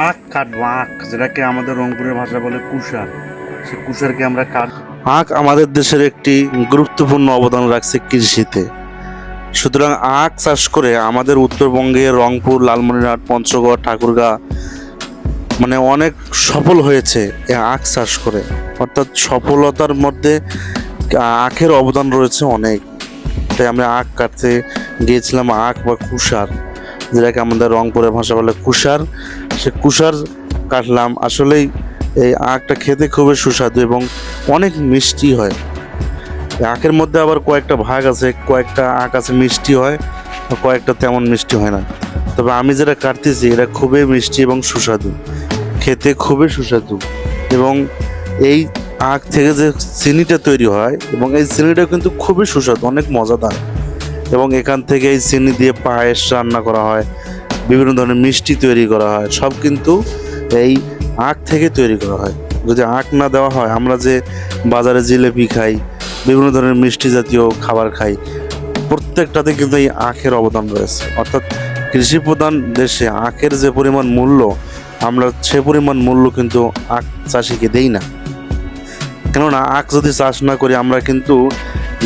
আখ কাটবো, আখ যেটাকে আমাদের রংপুরের ভাষা বলে কুষার, সে কুষারকে আমরা কাট। আখ আমাদের দেশের একটি গুরুত্বপূর্ণ অবদান রাখছে কৃষিতে। সুতরাং আখ চাষ করে আমাদের উত্তরবঙ্গের রংপুর, লালমনিরহাট, পঞ্চগড়, ঠাকুরগাঁ মানে অনেক সফল হয়েছে এই আখ চাষ করে। অর্থাৎ সফলতার মধ্যে আখের অবদান রয়েছে অনেক। তাই আমরা আখ কাটতে গিয়েছিলাম, আখ বা কুষার যেটাকে আমাদের রংপুরের ভাষা বলে কুষার, সে কুষার কাটলাম। আসলেই এই আখটা খেতে খুবই সুস্বাদু এবং অনেক মিষ্টি হয়। এই আখের মধ্যে আবার কয়েকটা ভাগ আছে, কয়েকটা আখ আছে মিষ্টি হয়, কয়েকটা তেমন মিষ্টি হয় না। তবে আমি যেটা কাটতেছি এটা খুবই মিষ্টি এবং সুস্বাদু, খেতে খুবই সুস্বাদু। এবং এই আখ থেকে যে চিনিটা তৈরি হয় এবং এই চিনিটা কিন্তু খুবই সুস্বাদু, অনেক মজাদার। এবং এখান থেকে এই চিনি দিয়ে পায়েস রান্না করা হয়, বিভিন্ন ধরনের মিষ্টি তৈরি করা হয়, সব কিন্তু এই আখ থেকে তৈরি করা হয়। যদি আখ না দেওয়া হয়, আমরা যে বাজারে জিলেপি খাই, বিভিন্ন ধরনের মিষ্টি জাতীয় খাবার খাই, প্রত্যেকটাতে কিন্তু এই আখের অবদান রয়েছে। অর্থাৎ কৃষি প্রধান দেশে আখের যে পরিমাণ মূল্য, আমরা সে পরিমাণ মূল্য কিন্তু আখ চাষিকে দেই না। কেননা আখ যদি চাষ না করি আমরা কিন্তু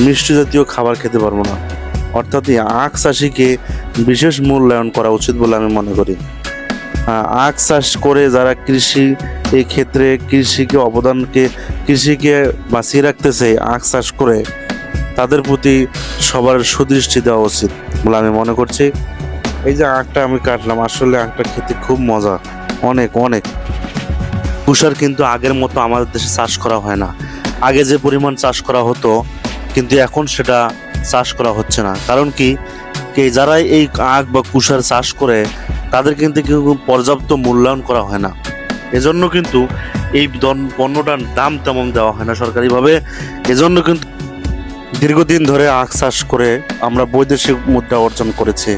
মিষ্টি জাতীয় খাবার খেতে পারবো না। অর্থাৎ এই আখ চাষিকে বিশেষ মূল্যায়ন করা উচিত বলে আমি মনে করি। আখ চাষ করে যারা কৃষি এই ক্ষেত্রে কৃষিকে বাঁচিয়ে রাখতেছে আখ চাষ করে, তাদের প্রতি সবার সুদৃষ্টি দেওয়া উচিত বলে আমি মনে করছি। এই যে আখটা আমি কাটলাম, আসলে আখটা খেতে খুব মজা, অনেক অনেক। কুষার কিন্তু আগের মতো আমাদের দেশে চাষ করা হয় না। আগে যে পরিমাণ চাষ করা হতো কিন্তু এখন সেটা চাষ করা হচ্ছে না। কারণ কি, যারা এই আখ বা কুষার চাষ করে তাদের কিন্তু পর্যাপ্ত মূল্যায়ন করা হয় না। এজন্য কিন্তু এই পণ্যটার দাম তেমন দেওয়া হয় না সরকারিভাবে। এজন্য কিন্তু দীর্ঘদিন ধরে আখ চাষ করে আমরা বৈদেশিক মুদ্রা অর্জন করেছি।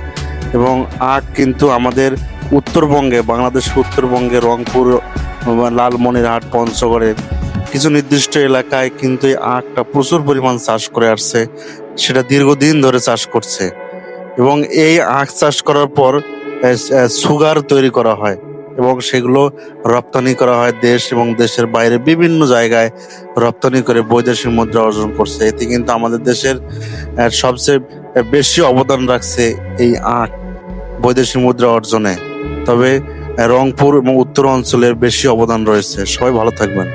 এবং আখ কিন্তু আমাদের উত্তরবঙ্গে, বাংলাদেশের উত্তরবঙ্গে রংপুর, লালমনিরহাট, পঞ্চগড়ের কিছু নির্দিষ্ট এলাকায় কিন্তু এই আখটা প্রচুর পরিমাণ চাষ করে আসছে, সেটা দীর্ঘদিন ধরে চাষ করছে। এবং এই আখ চাষ করার পর সুগার তৈরি করা হয় এবং সেগুলো রপ্তানি করা হয় দেশ এবং দেশের বাইরে বিভিন্ন জায়গায় রপ্তানি করে বৈদেশিক মুদ্রা অর্জন করছে। এতে কিন্তু আমাদের দেশের সবচেয়ে বেশি অবদান রাখছে এই আখ বৈদেশিক মুদ্রা অর্জনে। তবে রংপুর এবং উত্তর অঞ্চলের বেশি অবদান রয়েছে। সবাই ভালো থাকবেন।